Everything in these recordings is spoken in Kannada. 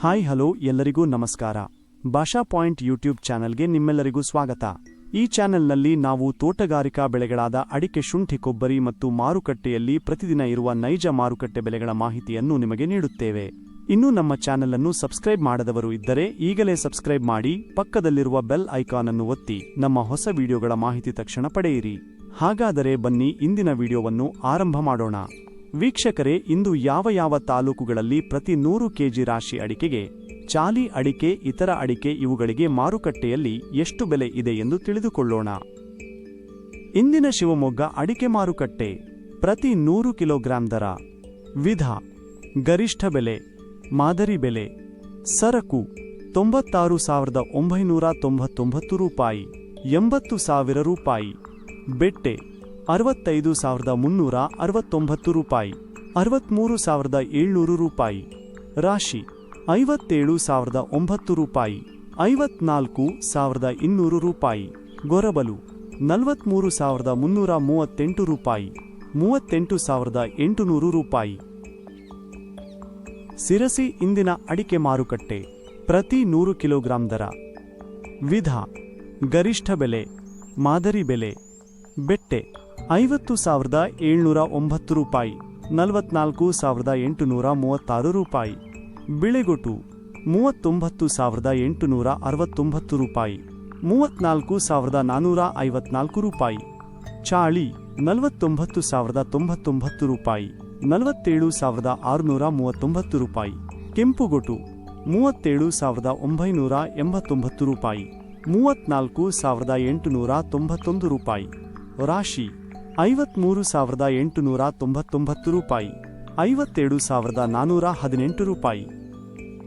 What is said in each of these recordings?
ಹಾಯ್ ಹಲೋ ಎಲ್ಲರಿಗೂ ನಮಸ್ಕಾರ. ಭಾಷಾ ಪಾಯಿಂಟ್ ಯೂಟ್ಯೂಬ್ ಚಾನೆಲ್ಗೆ ನಿಮ್ಮೆಲ್ಲರಿಗೂ ಸ್ವಾಗತ. ಈ ಚಾನೆಲ್ನಲ್ಲಿ ನಾವು ತೋಟಗಾರಿಕಾ ಬೆಳೆಗಳಾದ ಅಡಿಕೆ, ಶುಂಠಿ, ಕೊಬ್ಬರಿ ಮತ್ತು ಮಾರುಕಟ್ಟೆಯಲ್ಲಿ ಪ್ರತಿದಿನ ಇರುವ ನೈಜ ಮಾರುಕಟ್ಟೆ ಬೆಲೆಗಳ ಮಾಹಿತಿಯನ್ನು ನಿಮಗೆ ನೀಡುತ್ತೇವೆ. ಇನ್ನೂ ನಮ್ಮ ಚಾನೆಲ್ ಅನ್ನು ಸಬ್ಸ್ಕ್ರೈಬ್ ಮಾಡದವರು ಇದ್ದರೆ ಈಗಲೇ ಸಬ್ಸ್ಕ್ರೈಬ್ ಮಾಡಿ, ಪಕ್ಕದಲ್ಲಿರುವ ಬೆಲ್ ಐಕಾನ್ ಅನ್ನು ಒತ್ತಿ ನಮ್ಮ ಹೊಸ ವಿಡಿಯೋಗಳ ಮಾಹಿತಿ ತಕ್ಷಣ ಪಡೆಯಿರಿ. ಹಾಗಾದರೆ ಬನ್ನಿ ಇಂದಿನ ವಿಡಿಯೋವನ್ನು ಆರಂಭ ಮಾಡೋಣ. ವೀಕ್ಷಕರೇ, ಇಂದು ಯಾವ ತಾಲೂಕುಗಳಲ್ಲಿ ಪ್ರತಿ 100 ಕೆಜಿ ರಾಶಿ ಅಡಿಕೆಗೆ, ಚಾಲಿ ಅಡಿಕೆ, ಇತರ ಅಡಿಕೆ ಇವುಗಳಿಗೆ ಮಾರುಕಟ್ಟೆಯಲ್ಲಿ ಎಷ್ಟು ಬೆಲೆ ಇದೆ ಎಂದು ತಿಳಿದುಕೊಳ್ಳೋಣ. ಇಂದಿನ ಶಿವಮೊಗ್ಗ ಅಡಿಕೆ ಮಾರುಕಟ್ಟೆ ಪ್ರತಿ 100 ಕಿಲೋಗ್ರಾಂ ದರ. ವಿಧ: ಗರಿಷ್ಠ ಬೆಲೆ, ಮಾದರಿ ಬೆಲೆ. ಸರಕು: 96,999 ರೂಪಾಯಿ, 80,000 ರೂಪಾಯಿ. ಬೆಟ್ಟೆ: 65,369 ರೂಪಾಯಿ, 63,700 ರೂಪಾಯಿ. ರಾಶಿ: 57,009 ರೂಪಾಯಿ, 54,200 ರೂಪಾಯಿ. ಗೊರಬಲು: 43,338 ರೂಪಾಯಿ, 38,800 ರೂಪಾಯಿ. ಸಿರಸಿ ಇಂದಿನ ಅಡಿಕೆ ಮಾರುಕಟ್ಟೆ ಪ್ರತಿ 100 ಕಿಲೋಗ್ರಾಂ ದರ. ವಿಧ: ಗರಿಷ್ಠ ಬೆಲೆ, ಮಾದರಿ ಬೆಲೆ. ಬೆಟ್ಟೆ: 50,709 ರೂಪಾಯಿ, 44,836 ರೂಪಾಯಿ. ಬಿಳೆಗೊಟು: 39,869 ರೂಪಾಯಿ, 34,454 ರೂಪಾಯಿ. ಚಾಳಿ: 49,099 ರೂಪಾಯಿ, 47,639 ರೂಪಾಯಿ. ಕೆಂಪುಗೊಟು: 37,989 ರೂಪಾಯಿ, 34,891 ರೂಪಾಯಿ. ರಾಶಿ: 53,899 ರೂಪಾಯಿ, 57,418 ರೂಪಾಯಿ.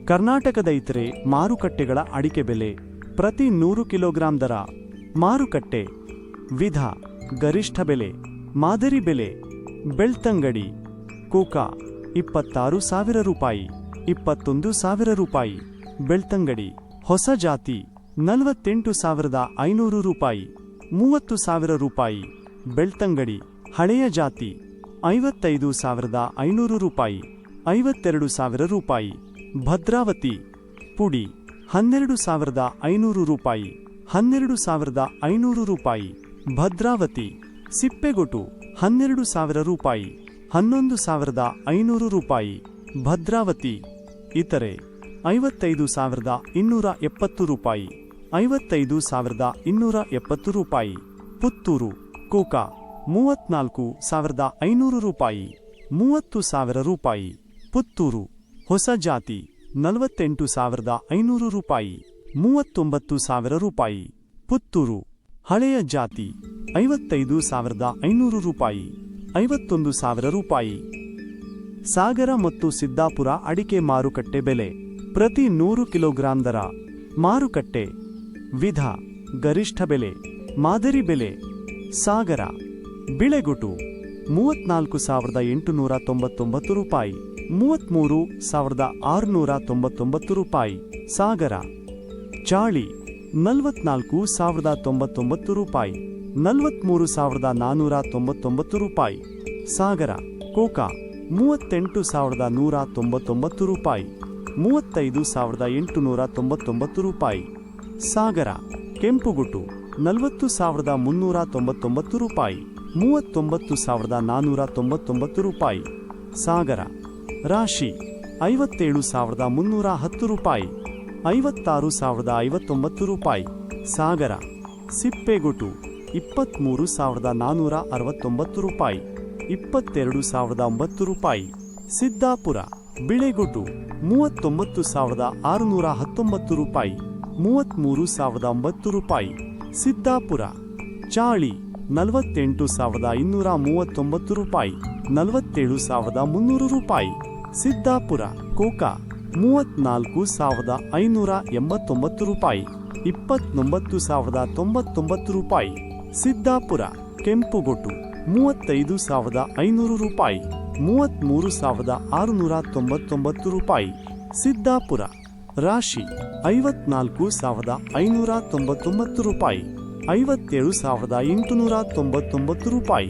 ಕರ್ನಾಟಕದ ಇತರೆ ಮಾರುಕಟ್ಟೆಗಳ ಅಡಿಕೆ ಬೆಲೆ ಪ್ರತಿ 100 ಕಿಲೋಗ್ರಾಂ ದರ. ಮಾರುಕಟ್ಟೆ. ವಿಧ: ಗರಿಷ್ಠ ಬೆಲೆ, ಮಾದರಿ ಬೆಲೆ. ಬೆಳ್ತಂಗಡಿ ಕೋಕಾ: 26,000 ರೂಪಾಯಿ, 21,000 ರೂಪಾಯಿ. ಬೆಳ್ತಂಗಡಿ ಹೊಸ ಜಾತಿ: 48,500 ರೂಪಾಯಿ, 30,000 ರೂಪಾಯಿ. ಬೆಳ್ತಂಗಡಿ ಹಳೆಯ ಜಾತಿ: 55,500 ರೂಪಾಯಿ, 52,000 ರೂಪಾಯಿ. ಭದ್ರಾವತಿ ಪುಡಿ: 12,500 ರೂಪಾಯಿ, 12,500 ರೂಪಾಯಿ. ಭದ್ರಾವತಿ ಸಿಪ್ಪೆಗೊಟು: 12,000 ರೂಪಾಯಿ, 11,500 ರೂಪಾಯಿ. ಭದ್ರಾವತಿ ಇತರೆ: 55,270 ರೂಪಾಯಿ, 55,270 ರೂಪಾಯಿ. ಪುತ್ತೂರು ಕೋಕಾ: 34,500 ರೂಪಾಯಿ, 30,000 ರೂಪಾಯಿ. ಪುತ್ತೂರು ಹೊಸ ಜಾತಿ: 48,500 ರೂಪಾಯಿ, 39,000 ರೂಪಾಯಿ. ಪುತ್ತೂರು ಹಳೆಯ ಜಾತಿ: 55,500 ರೂಪಾಯಿ, 51,000 ರೂಪಾಯಿ. ಸಾಗರ ಮತ್ತು ಸಿದ್ದಾಪುರ ಅಡಿಕೆ ಮಾರುಕಟ್ಟೆ ಬೆಲೆ ಪ್ರತಿ 100 ಕಿಲೋಗ್ರಾಂ ದರ. ಮಾರುಕಟ್ಟೆ. ವಿಧ: ಗರಿಷ್ಠ ಬೆಲೆ, ಮಾದರಿ ಬೆಲೆ. ಸಾಗರ ಬಿಳೆಗೊಟು: 34,899 ರೂಪಾಯಿ, 33,699 ರೂಪಾಯಿ. ಸಾಗರ ಚಾಳಿ: 44,099 ರೂಪಾಯಿ, 43,499 ರೂಪಾಯಿ. ಸಾಗರ ಕೋಕಾ: 38,199 ರೂಪಾಯಿ, 35,899 ರೂಪಾಯಿ. ಸಾಗರ ಕೆಂಪುಗುಟು: 40,399 ರೂಪಾಯಿ, 39,499 ರೂಪಾಯಿ. ಸಾಗರ ರಾಶಿ: 57,310 ರೂಪಾಯಿ, 56,059 ರೂಪಾಯಿ. ಸಾಗರ ಸಿಪ್ಪೆಗೊಟು: 23,469 ರೂಪಾಯಿ, 22,009 ರೂಪಾಯಿ. ಸಿದ್ದಾಪುರ ಬಿಳೆಗೊಟು: 39,619 ರೂಪಾಯಿ, 33,009 ರೂಪಾಯಿ. ಸಿದ್ದಾಪುರ ಚಾಳಿ: 48,239 ರೂಪಾಯಿ, 47,300 ರೂಪಾಯಿ. ಸಿದ್ದಾಪುರ ಕೋಕಾ: 34,589 ರೂಪಾಯಿ, 29,099 ರೂಪಾಯಿ. ಸಿದ್ದಾಪುರ ಕೆಂಪುಗೊಟು: 35,500 ರೂಪಾಯಿ, 33,699 ರೂಪಾಯಿ. ಸಿದ್ದಾಪುರ ರಾಶಿ: 54,599 ರೂಪಾಯಿ, 57,899 ರೂಪಾಯಿ.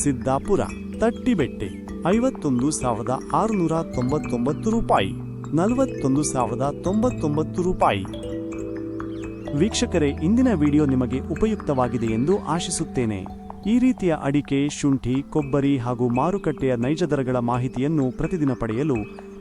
ಸಿದ್ದಾಪುರ ತಟ್ಟಿಬೆಟ್ಟೆ: 51,699 ರೂಪಾಯಿ, 41,099 ರೂಪಾಯಿ. ವೀಕ್ಷಕರೇ, ಇಂದಿನ ವಿಡಿಯೋ ನಿಮಗೆ ಉಪಯುಕ್ತವಾಗಿದೆ ಎಂದು ಆಶಿಸುತ್ತೇನೆ. ಈ ರೀತಿಯ ಅಡಿಕೆ, ಶುಂಠಿ, ಕೊಬ್ಬರಿ ಹಾಗೂ ಮಾರುಕಟ್ಟೆಯ ನೈಜ ದರಗಳ ಮಾಹಿತಿಯನ್ನು ಪ್ರತಿದಿನ ಪಡೆಯಲು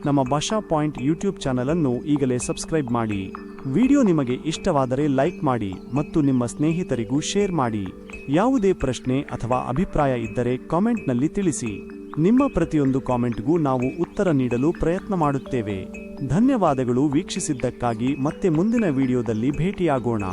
ನಮ್ಮ ಭಾಷಾ ಪಾಯಿಂಟ್ ಯೂಟ್ಯೂಬ್ ಚಾನಲ್ ಅನ್ನು ಈಗಲೇ ಸಬ್ಸ್ಕ್ರೈಬ್ ಮಾಡಿ. ವಿಡಿಯೋ ನಿಮಗೆ ಇಷ್ಟವಾದರೆ ಲೈಕ್ ಮಾಡಿ ಮತ್ತು ನಿಮ್ಮ ಸ್ನೇಹಿತರಿಗೂ ಶೇರ್ ಮಾಡಿ. ಯಾವುದೇ ಪ್ರಶ್ನೆ ಅಥವಾ ಅಭಿಪ್ರಾಯ ಇದ್ದರೆ ಕಾಮೆಂಟ್ನಲ್ಲಿ ತಿಳಿಸಿ. ನಿಮ್ಮ ಪ್ರತಿಯೊಂದು ಕಾಮೆಂಟ್ಗೂ ನಾವು ಉತ್ತರ ನೀಡಲು ಪ್ರಯತ್ನ ಮಾಡುತ್ತೇವೆ. ಧನ್ಯವಾದಗಳು ವೀಕ್ಷಿಸಿದ್ದಕ್ಕಾಗಿ. ಮತ್ತೆ ಮುಂದಿನ ವಿಡಿಯೋದಲ್ಲಿ ಭೇಟಿಯಾಗೋಣ.